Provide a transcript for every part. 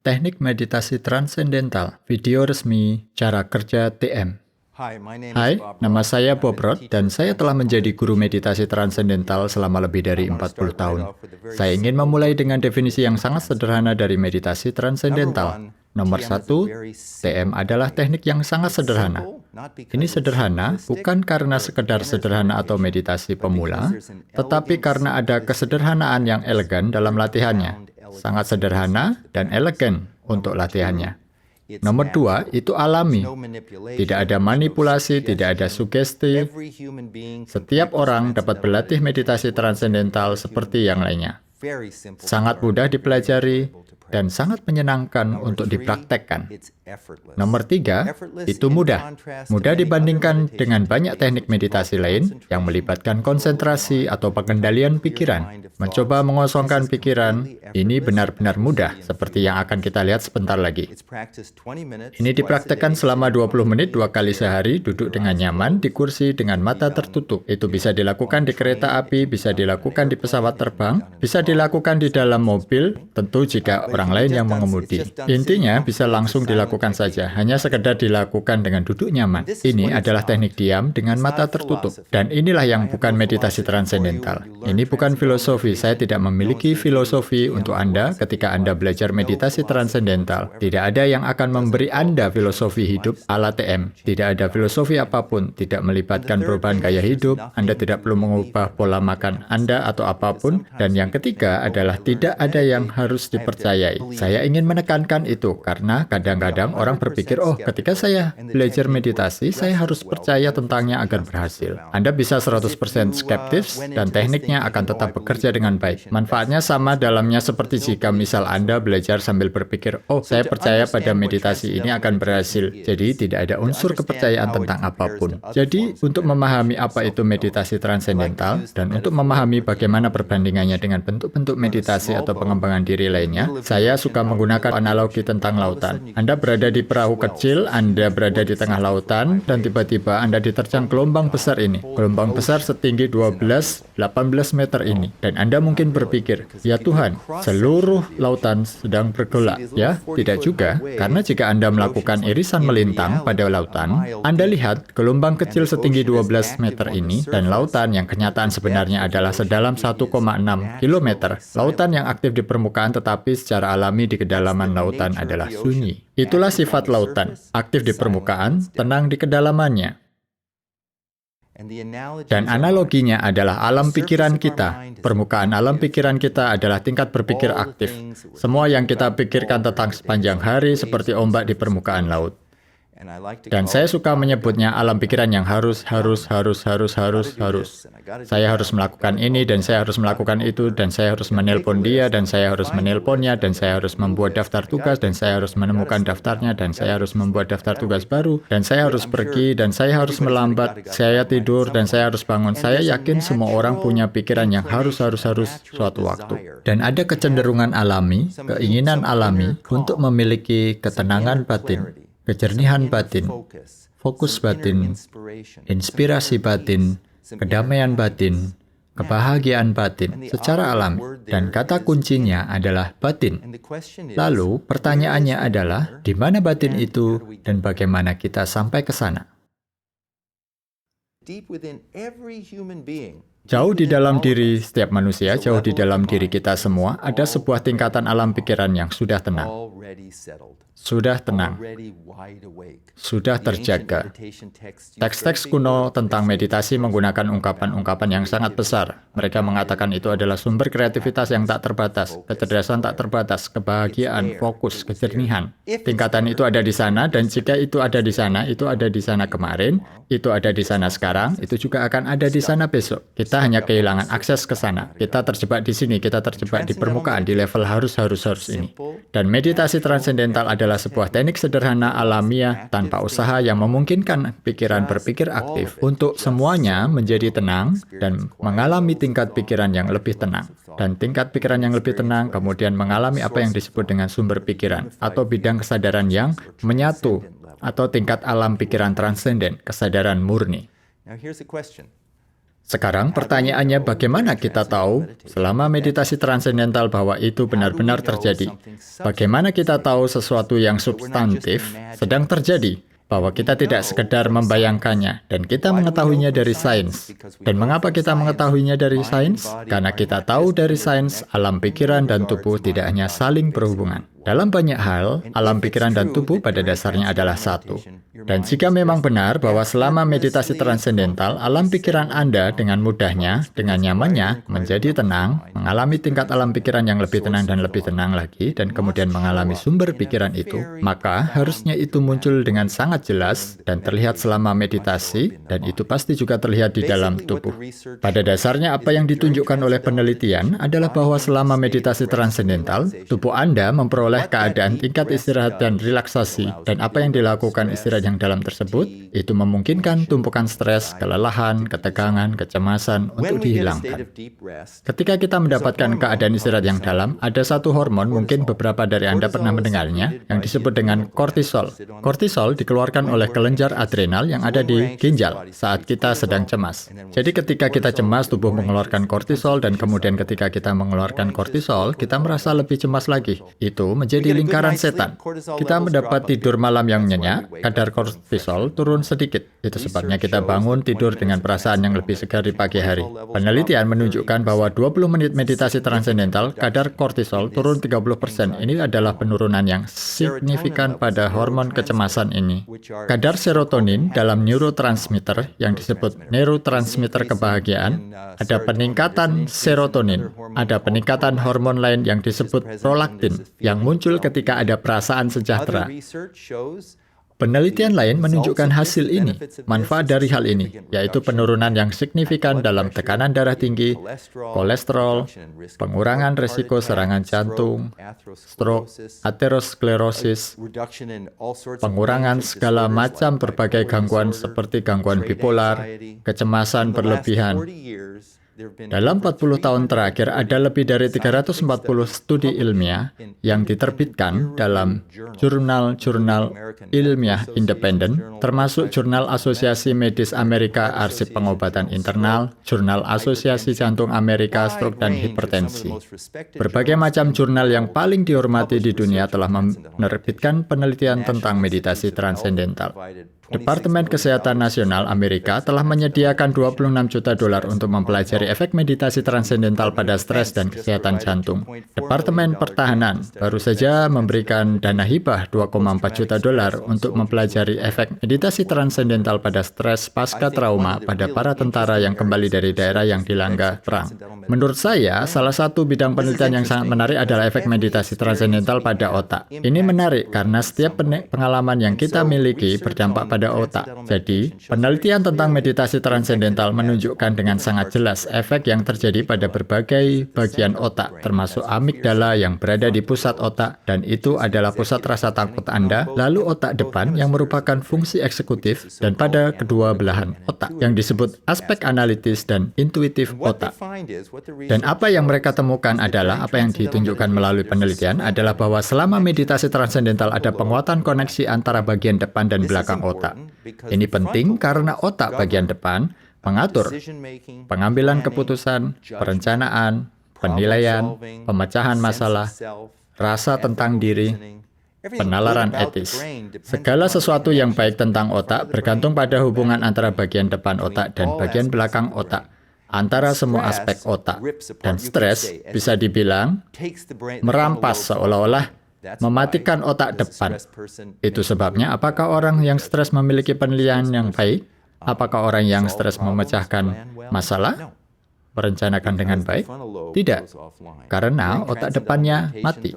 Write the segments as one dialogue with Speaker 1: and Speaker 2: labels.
Speaker 1: Teknik meditasi transendental, video resmi, cara kerja TM. Hai, nama saya Bob Roth dan saya telah menjadi guru meditasi transendental selama lebih dari 40 tahun. Saya ingin memulai dengan definisi yang sangat sederhana dari meditasi transendental. Nomor 1, TM adalah teknik yang sangat sederhana. Ini sederhana bukan karena sekedar sederhana atau meditasi pemula, tetapi karena ada kesederhanaan yang elegan dalam latihannya. Sangat sederhana dan elegan untuk latihannya. Nomor 2, itu alami. Tidak ada manipulasi, tidak ada sugesti. Setiap orang dapat berlatih meditasi transendental seperti yang lainnya. Sangat mudah dipelajari dan sangat menyenangkan untuk dipraktekkan. Nomor 3, itu mudah. Mudah dibandingkan dengan banyak teknik meditasi lain yang melibatkan konsentrasi atau pengendalian pikiran. Mencoba mengosongkan pikiran, ini benar-benar mudah, seperti yang akan kita lihat sebentar lagi. Ini dipraktekkan selama 20 menit 2 kali sehari, duduk dengan nyaman, di kursi dengan mata tertutup. Itu bisa dilakukan di kereta api, bisa dilakukan di pesawat terbang, bisa dilakukan di dalam mobil, tentu jika orang lain yang mengemudi. Intinya bisa langsung dilakukan saja, hanya sekedar dilakukan dengan duduk nyaman. Ini adalah teknik diam dengan mata tertutup. Dan inilah yang bukan meditasi transendental. Ini bukan filosofi, saya tidak memiliki filosofi untuk Anda ketika Anda belajar meditasi transendental. Tidak ada yang akan memberi Anda filosofi hidup ala TM. Tidak ada filosofi apapun, tidak melibatkan perubahan gaya hidup, Anda tidak perlu mengubah pola makan Anda atau apapun. Dan yang ketiga adalah tidak ada yang harus dipercayai. Saya ingin menekankan itu karena kadang-kadang orang berpikir, oh ketika saya belajar meditasi, saya harus percaya tentangnya agar berhasil. Anda bisa 100% skeptis dan tekniknya akan tetap bekerja dengan baik. Manfaatnya sama dalamnya seperti jika misal Anda belajar sambil berpikir, oh saya percaya pada meditasi ini akan berhasil. Jadi tidak ada unsur kepercayaan tentang apapun. Jadi untuk memahami apa itu meditasi transendental dan untuk memahami bagaimana perbandingannya dengan bentuk-bentuk meditasi atau pengembangan diri lainnya, saya suka menggunakan analogi tentang lautan. Anda berada di perahu kecil, Anda berada di tengah lautan, dan tiba-tiba Anda diterjang gelombang besar ini. Gelombang besar setinggi 12-18 meter ini. Dan Anda mungkin berpikir, ya Tuhan, seluruh lautan sedang bergolak. Ya, tidak juga. Karena jika Anda melakukan irisan melintang pada lautan, Anda lihat gelombang kecil setinggi 12 meter ini, dan lautan yang kenyataan sebenarnya adalah sedalam 1,6 km. Lautan yang aktif di permukaan tetapi secara alami di kedalaman lautan adalah sunyi. Itulah sifat lautan, aktif di permukaan, tenang di kedalamannya. Dan analoginya adalah alam pikiran kita. Permukaan alam pikiran kita adalah tingkat berpikir aktif. Semua yang kita pikirkan tentang sepanjang hari seperti ombak di permukaan laut. Dan saya suka menyebutnya alam pikiran yang harus. Saya harus melakukan ini, dan saya harus melakukan itu, dan saya harus menelpon dia, dan saya harus menelponnya, dan saya harus membuat daftar tugas, dan saya harus menemukan daftarnya, dan saya harus membuat daftar tugas baru, dan saya harus pergi, dan saya harus melambat, saya tidur, dan saya harus bangun. Saya yakin semua orang punya pikiran yang harus suatu waktu. Dan ada kecenderungan alami, keinginan alami untuk memiliki ketenangan batin, kejernihan batin, fokus batin, inspirasi batin, kedamaian batin, kebahagiaan batin secara alami. Dan kata kuncinya adalah batin. Lalu pertanyaannya adalah, di mana batin itu dan bagaimana kita sampai ke sana? Jauh di dalam diri setiap manusia, jauh di dalam diri kita semua, ada sebuah tingkatan alam pikiran yang sudah tenang. Sudah tenang, sudah terjaga. Teks-teks kuno tentang meditasi menggunakan ungkapan-ungkapan yang sangat besar. Mereka mengatakan itu adalah sumber kreativitas yang tak terbatas, kecerdasan tak terbatas, kebahagiaan, fokus, kejernihan. Tingkatan itu ada di sana, dan jika itu ada di sana, itu ada di sana kemarin, itu ada di sana sekarang, itu juga akan ada di sana besok. Kita hanya kehilangan akses ke sana. Kita terjebak di sini, kita terjebak di permukaan, di level harus ini. Dan meditasi transendental adalah sebuah teknik sederhana alamiah tanpa usaha yang memungkinkan pikiran berpikir aktif untuk semuanya menjadi tenang dan mengalami tingkat pikiran yang lebih tenang. Dan tingkat pikiran yang lebih tenang kemudian mengalami apa yang disebut dengan sumber pikiran atau bidang kesadaran yang menyatu atau tingkat alam pikiran transenden, kesadaran murni. Sekarang pertanyaannya, bagaimana kita tahu selama meditasi transendental bahwa itu benar-benar terjadi? Bagaimana kita tahu sesuatu yang substantif sedang terjadi? Bahwa kita tidak sekedar membayangkannya, dan kita mengetahuinya dari sains. Dan mengapa kita mengetahuinya dari sains? Karena kita tahu dari sains, alam pikiran dan tubuh tidak hanya saling berhubungan. Dalam banyak hal, alam pikiran dan tubuh pada dasarnya adalah satu. Dan jika memang benar bahwa selama meditasi transendental, alam pikiran Anda dengan mudahnya, dengan nyamannya, menjadi tenang, mengalami tingkat alam pikiran yang lebih tenang dan lebih tenang lagi, dan kemudian mengalami sumber pikiran itu, maka harusnya itu muncul dengan sangat jelas dan terlihat selama meditasi, dan itu pasti juga terlihat di dalam tubuh. Pada dasarnya, apa yang ditunjukkan oleh penelitian adalah bahwa selama meditasi transendental, tubuh Anda memperoleh keadaan tingkat istirahat dan relaksasi, dan apa yang dilakukan istirahat yang dalam tersebut, itu memungkinkan tumpukan stres, kelelahan, ketegangan, kecemasan untuk dihilangkan. Ketika kita mendapatkan keadaan istirahat yang dalam, ada satu hormon, mungkin beberapa dari Anda pernah mendengarnya, yang disebut dengan kortisol. Kortisol dikeluarkan oleh kelenjar adrenal yang ada di ginjal saat kita sedang cemas. Jadi ketika kita cemas, tubuh mengeluarkan kortisol, dan kemudian ketika kita mengeluarkan kortisol, kita merasa lebih cemas lagi. Itu menjadi lingkaran setan. Kita mendapat tidur malam yang nyenyak, kadar kortisol turun sedikit. Itu sebabnya kita bangun tidur dengan perasaan yang lebih segar di pagi hari. Penelitian menunjukkan bahwa 20 menit meditasi transendental, kadar kortisol turun 30%. Ini adalah penurunan yang signifikan pada hormon kecemasan ini. Kadar serotonin dalam neurotransmitter yang disebut neurotransmitter kebahagiaan, ada peningkatan serotonin, ada peningkatan hormon lain yang disebut prolaktin, yang muncul ketika ada perasaan sejahtera. Penelitian lain menunjukkan hasil ini, manfaat dari hal ini, yaitu penurunan yang signifikan dalam tekanan darah tinggi, kolesterol, pengurangan risiko serangan jantung, stroke, aterosklerosis, pengurangan segala macam berbagai gangguan seperti gangguan bipolar, kecemasan berlebihan. Dalam 40 tahun terakhir, ada lebih dari 340 studi ilmiah yang diterbitkan dalam jurnal-jurnal ilmiah independen, termasuk Jurnal Asosiasi Medis Amerika Arsip Pengobatan Internal, Jurnal Asosiasi Jantung Amerika Stroke dan Hipertensi. Berbagai macam jurnal yang paling dihormati di dunia telah menerbitkan penelitian tentang meditasi transendental. Departemen Kesehatan Nasional Amerika telah menyediakan $26 juta untuk mempelajari efek meditasi transendental pada stres dan kesehatan jantung. Departemen Pertahanan baru saja memberikan dana hibah $2,4 juta untuk mempelajari efek meditasi transendental pada stres pasca trauma pada para tentara yang kembali dari daerah yang dilanda perang. Menurut saya, salah satu bidang penelitian yang sangat menarik adalah efek meditasi transendental pada otak. Ini menarik karena setiap pengalaman yang kita miliki berdampak pada otak. Jadi, penelitian tentang meditasi transendental menunjukkan dengan sangat jelas efek yang terjadi pada berbagai bagian otak, termasuk amigdala yang berada di pusat otak, dan itu adalah pusat rasa takut Anda, lalu otak depan yang merupakan fungsi eksekutif, dan pada kedua belahan otak, yang disebut aspek analitis dan intuitif otak. Dan apa yang mereka temukan adalah, apa yang ditunjukkan melalui penelitian adalah bahwa selama meditasi transendental ada penguatan koneksi antara bagian depan dan belakang otak. Ini penting karena otak bagian depan mengatur pengambilan keputusan, perencanaan, penilaian, pemecahan masalah, rasa tentang diri, penalaran etis. Segala sesuatu yang baik tentang otak bergantung pada hubungan antara bagian depan otak dan bagian belakang otak, antara semua aspek otak. Dan stres bisa dibilang merampas seolah-olah mematikan otak depan. Itu sebabnya apakah orang yang stres memiliki penilaian yang baik? Apakah orang yang stres memecahkan masalah? Merencanakan dengan baik? Tidak, karena otak depannya mati.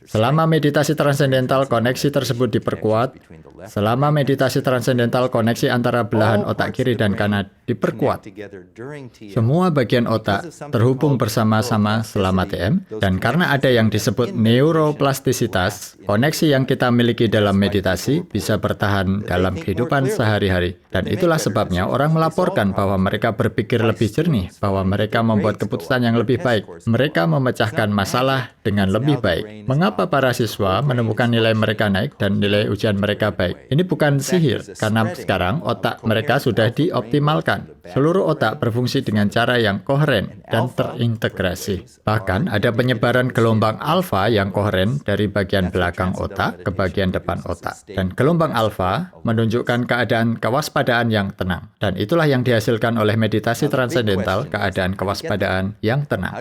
Speaker 1: Selama meditasi transendental, koneksi tersebut diperkuat. Selama meditasi transendental, koneksi antara belahan otak kiri dan kanan diperkuat. Semua bagian otak terhubung bersama-sama selama TM, dan karena ada yang disebut neuroplastisitas, koneksi yang kita miliki dalam meditasi bisa bertahan dalam kehidupan sehari-hari. Dan itulah sebabnya orang melaporkan bahwa mereka berpikir lebih jernih, bahwa mereka membuat keputusan yang lebih baik. Mereka memecahkan masalah dengan lebih baik. Mengapa para siswa menemukan nilai mereka naik dan nilai ujian mereka baik? Ini bukan sihir, karena sekarang otak mereka sudah dioptimalkan. Seluruh otak berfungsi dengan cara yang koheren dan terintegrasi. Bahkan ada penyebaran gelombang alfa yang koheren dari bagian belakang otak ke bagian depan otak. Dan gelombang alfa menunjukkan keadaan kewaspadaan yang tenang. Dan itulah yang dihasilkan oleh meditasi transendental, keadaan kewaspadaan yang tenang.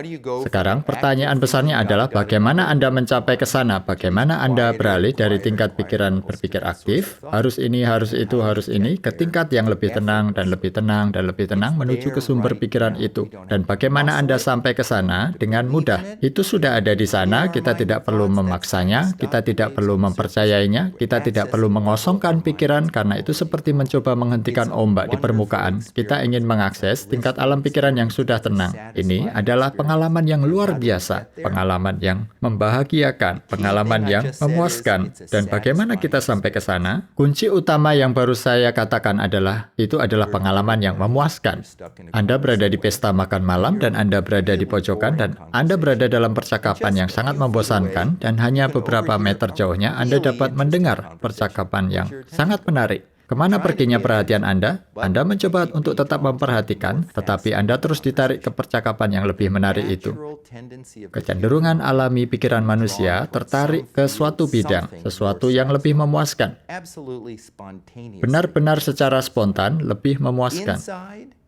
Speaker 1: Sekarang pertanyaan besarnya adalah bagaimana Anda mencapai ke sana? Bagaimana Anda beralih dari tingkat pikiran berpikir aktif, harus ini, harus itu, harus ini, ke tingkat yang lebih tenang dan lebih tenang dan lebih tenang menuju ke sumber pikiran itu. Dan bagaimana Anda sampai ke sana dengan mudah? Itu sudah ada di sana, kita tidak perlu memaksanya, kita tidak perlu mempercayainya, kita tidak perlu mengosongkan pikiran karena itu seperti mencoba menghentikan ombak di permukaan. Kita ingin mengakses tingkat alam pikiran yang sudah tenang. Ini adalah pengalaman yang luar biasa, pengalaman yang membahagiakan, pengalaman yang memuaskan. Dan bagaimana kita sampai ke sana? Kunci utama yang baru saya katakan adalah, itu adalah pengalaman yang memuaskan. Anda berada di pesta makan malam dan Anda berada di pojokan dan Anda berada dalam percakapan yang sangat membosankan dan hanya beberapa meter jauhnya Anda dapat mendengar percakapan yang sangat menarik. Kemana perginya perhatian Anda? Anda mencoba untuk tetap memperhatikan, tetapi Anda terus ditarik ke percakapan yang lebih menarik itu. Kecenderungan alami pikiran manusia tertarik ke suatu bidang, sesuatu yang lebih memuaskan. Benar-benar secara spontan, lebih memuaskan.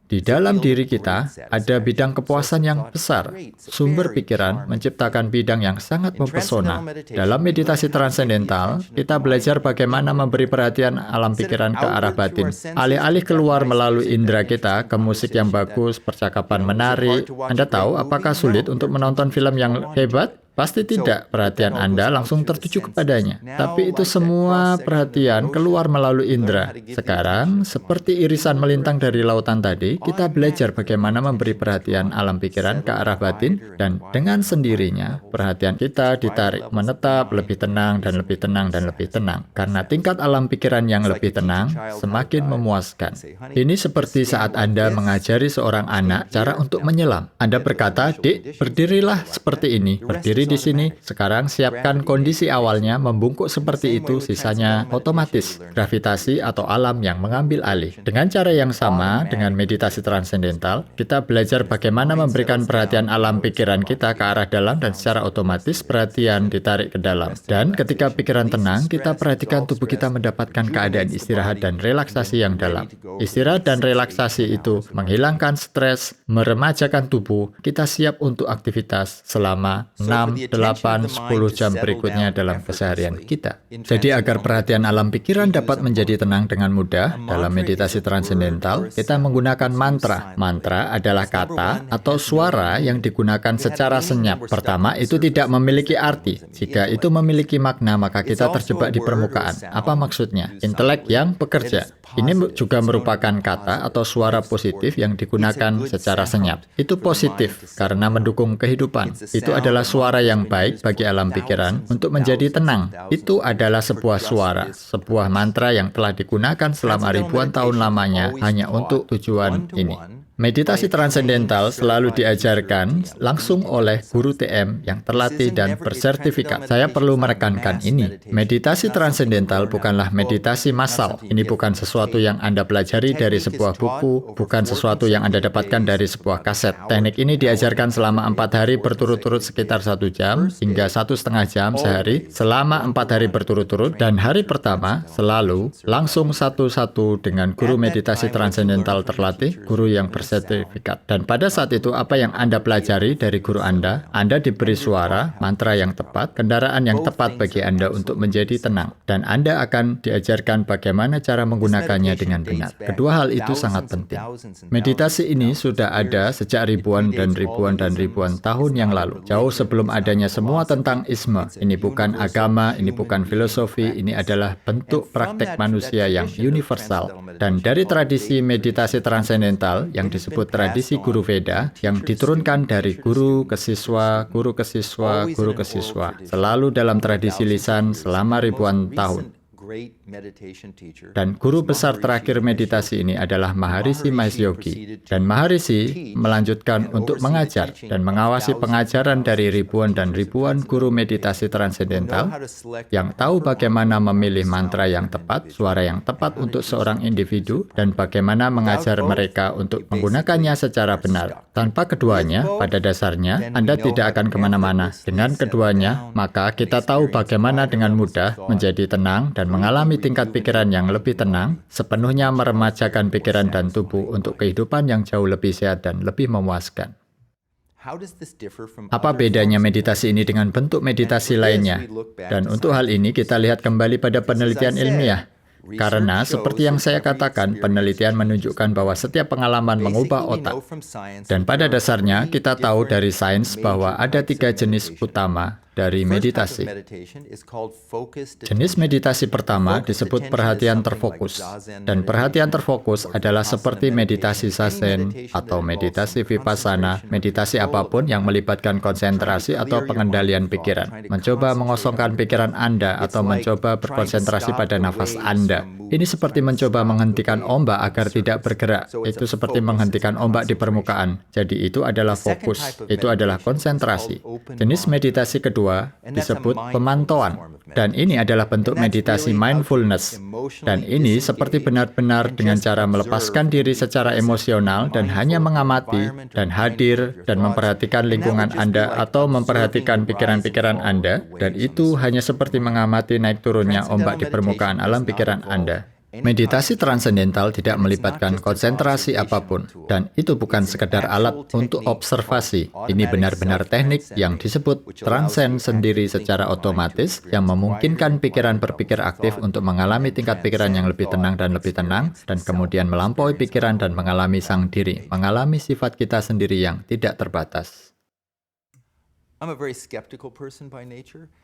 Speaker 1: Di dalam diri kita ada bidang kepuasan yang besar. Sumber pikiran menciptakan bidang yang sangat mempesona. Dalam meditasi transendental, kita belajar bagaimana memberi perhatian alam pikiran ke arah batin. Alih-alih keluar melalui indera kita ke musik yang bagus, percakapan menarik. Anda tahu apakah sulit untuk menonton film yang hebat? Pasti tidak, perhatian Anda langsung tertuju kepadanya. Tapi itu semua perhatian keluar melalui indera. Sekarang, seperti irisan melintang dari lautan tadi, kita belajar bagaimana memberi perhatian alam pikiran ke arah batin, dan dengan sendirinya, perhatian kita ditarik menetap lebih tenang dan lebih tenang dan lebih tenang. Karena tingkat alam pikiran yang lebih tenang, semakin memuaskan. Ini seperti saat Anda mengajari seorang anak cara untuk menyelam. Anda berkata, "Dik, berdirilah seperti ini, berdiri di sini. Sekarang siapkan kondisi awalnya membungkuk seperti itu, sisanya otomatis. Gravitasi atau alam yang mengambil alih." Dengan cara yang sama, dengan meditasi transendental, kita belajar bagaimana memberikan perhatian alam pikiran kita ke arah dalam dan secara otomatis perhatian ditarik ke dalam. Dan ketika pikiran tenang, kita perhatikan tubuh kita mendapatkan keadaan istirahat dan relaksasi yang dalam. Istirahat dan relaksasi itu menghilangkan stres, meremajakan tubuh. Kita siap untuk aktivitas selama 6, 8, 10 jam berikutnya dalam keseharian kita. Jadi agar perhatian alam pikiran dapat menjadi tenang dengan mudah, dalam meditasi transendental, kita menggunakan mantra. Mantra adalah kata atau suara yang digunakan secara senyap. Pertama, itu tidak memiliki arti. Jika itu memiliki makna, maka kita terjebak di permukaan. Apa maksudnya? Intelek yang bekerja. Ini juga merupakan kata atau suara positif yang digunakan secara senyap. Itu positif karena mendukung kehidupan. Itu adalah suara yang baik bagi alam pikiran untuk menjadi tenang. Itu adalah sebuah suara, sebuah mantra yang telah digunakan selama ribuan tahun lamanya hanya untuk tujuan ini. Meditasi transendental selalu diajarkan langsung oleh guru TM yang terlatih dan bersertifikat. Saya perlu menekankan ini. Meditasi transendental bukanlah meditasi massal. Ini bukan sesuatu yang Anda pelajari dari sebuah buku, bukan sesuatu yang Anda dapatkan dari sebuah kaset. Teknik ini diajarkan selama 4 hari berturut-turut sekitar 1 jam hingga 1,5 jam sehari selama 4 hari berturut-turut, dan hari pertama selalu langsung satu-satu dengan guru meditasi transendental terlatih, guru yang bersertifikat. Dan pada saat itu, apa yang Anda pelajari dari guru Anda diberi suara, mantra yang tepat, kendaraan yang tepat bagi Anda untuk menjadi tenang. Dan Anda akan diajarkan bagaimana cara menggunakannya dengan benar. Kedua hal itu sangat penting. Meditasi ini sudah ada sejak ribuan dan ribuan dan ribuan tahun yang lalu. Jauh sebelum adanya semua tentang isme. Ini bukan agama, ini bukan filosofi, ini adalah bentuk praktek manusia yang universal. Dan dari tradisi meditasi transendental yang disebut tradisi guru Veda yang diturunkan dari guru ke siswa, guru ke siswa, guru ke siswa, selalu dalam tradisi lisan selama ribuan tahun. Dan guru besar terakhir meditasi ini adalah Maharishi Mahesh Yogi. Dan Maharishi melanjutkan untuk mengajar dan mengawasi pengajaran dari ribuan dan ribuan guru meditasi transendental yang tahu bagaimana memilih mantra yang tepat, suara yang tepat untuk seorang individu, dan bagaimana mengajar mereka untuk menggunakannya secara benar. Tanpa keduanya, pada dasarnya, Anda tidak akan kemana-mana. Dengan keduanya, maka kita tahu bagaimana dengan mudah menjadi tenang dan mengalami tingkat pikiran yang lebih tenang, sepenuhnya meremajakan pikiran dan tubuh untuk kehidupan yang jauh lebih sehat dan lebih memuaskan. Apa bedanya meditasi ini dengan bentuk meditasi lainnya? Dan untuk hal ini kita lihat kembali pada penelitian ilmiah. Karena seperti yang saya katakan, penelitian menunjukkan bahwa setiap pengalaman mengubah otak. Dan pada dasarnya kita tahu dari sains bahwa ada 3 jenis utama dari meditasi. Jenis meditasi pertama disebut perhatian terfokus. Dan perhatian terfokus adalah seperti meditasi zazen atau meditasi vipassana, meditasi apapun yang melibatkan konsentrasi atau pengendalian pikiran. Mencoba mengosongkan pikiran Anda atau mencoba berkonsentrasi pada nafas Anda. Ini seperti mencoba menghentikan ombak agar tidak bergerak. Itu seperti menghentikan ombak di permukaan. Jadi itu adalah fokus. Itu adalah konsentrasi. Jenis meditasi kedua disebut pemantauan. Dan ini adalah bentuk meditasi mindfulness. Dan ini seperti benar-benar dengan cara melepaskan diri secara emosional dan hanya mengamati dan hadir dan memperhatikan lingkungan Anda atau memperhatikan pikiran-pikiran Anda. Dan itu hanya seperti mengamati naik turunnya ombak di permukaan alam pikiran Anda. Meditasi transendental tidak melibatkan konsentrasi apapun, dan itu bukan sekedar alat untuk observasi. Ini benar-benar teknik yang disebut transen sendiri secara otomatis, yang memungkinkan pikiran berpikir aktif untuk mengalami tingkat pikiran yang lebih tenang, dan kemudian melampaui pikiran dan mengalami sang diri, mengalami sifat kita sendiri yang tidak terbatas.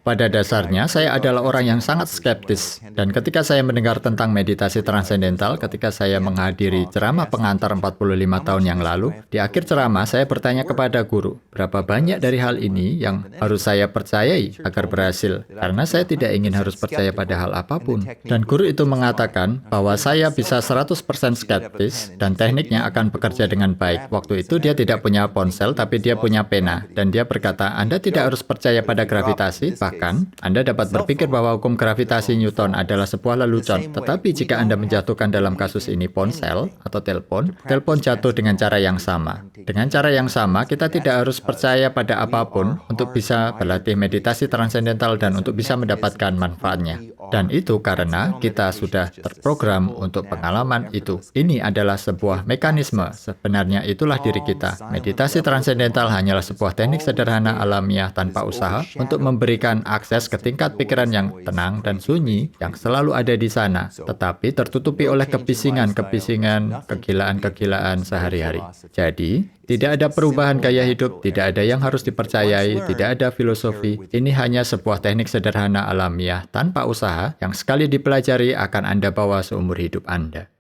Speaker 1: Pada dasarnya, saya adalah orang yang sangat skeptis. Dan ketika saya mendengar tentang meditasi transendental, ketika saya menghadiri ceramah pengantar 45 tahun yang lalu, di akhir ceramah saya bertanya kepada guru, berapa banyak dari hal ini yang harus saya percayai agar berhasil? Karena saya tidak ingin harus percaya pada hal apapun. Dan guru itu mengatakan bahwa saya bisa 100% skeptis dan tekniknya akan bekerja dengan baik. Waktu itu dia tidak punya ponsel, tapi dia punya pena. Dan dia berkata, Anda tidak harus percaya pada gravitasi, bahkan Anda dapat berpikir bahwa hukum gravitasi Newton adalah sebuah lelucon. Tetapi jika Anda menjatuhkan dalam kasus ini ponsel atau telepon jatuh dengan cara yang sama. Dengan cara yang sama, kita tidak harus percaya pada apapun untuk bisa berlatih meditasi transendental dan untuk bisa mendapatkan manfaatnya. Dan itu karena kita sudah terprogram untuk pengalaman itu. Ini adalah sebuah mekanisme. Sebenarnya itulah diri kita. Meditasi transendental hanyalah sebuah teknik sederhana alamiah tanpa usaha untuk memberikan akses ke tingkat pikiran yang tenang dan sunyi yang selalu ada di sana, tetapi tertutupi oleh kebisingan, kegilaan-kegilaan sehari-hari. Jadi, tidak ada perubahan gaya hidup, tidak ada yang harus dipercayai, tidak ada filosofi. Ini hanya sebuah teknik sederhana alamiah tanpa usaha yang sekali dipelajari akan Anda bawa seumur hidup Anda.